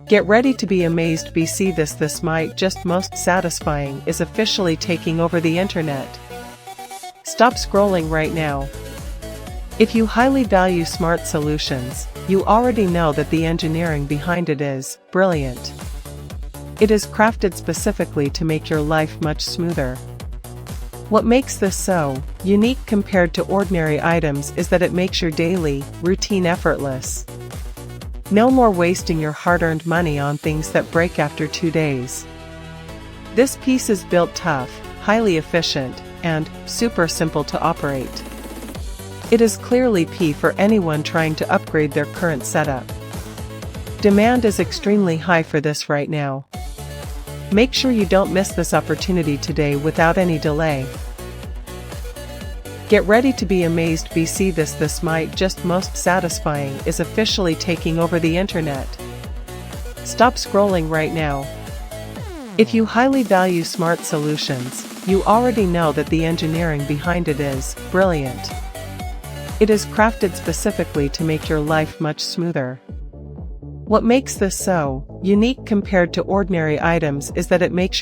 Get ready to be amazed. BC This might just most satisfying is officially taking over the internet. Stop scrolling right now. If you highly value smart solutions, you already know that the engineering behind it is brilliant. It is crafted specifically to make your life much smoother. What makes this so unique compared to ordinary items is that it makes your daily routine effortless. No more wasting your hard-earned money on things that break after 2 days. This piece is built tough, highly efficient, and super simple to operate. It is clearly P for anyone trying to upgrade their current setup. Demand is extremely high for this right now. Make sure you don't miss this opportunity today without any delay. Get ready to be amazed. BC This might just most satisfying is officially taking over the internet. Stop scrolling right now. If you highly value smart solutions, you already know that the engineering behind it is brilliant. It is crafted specifically to make your life much smoother. What makes this so unique compared to ordinary items is that it makes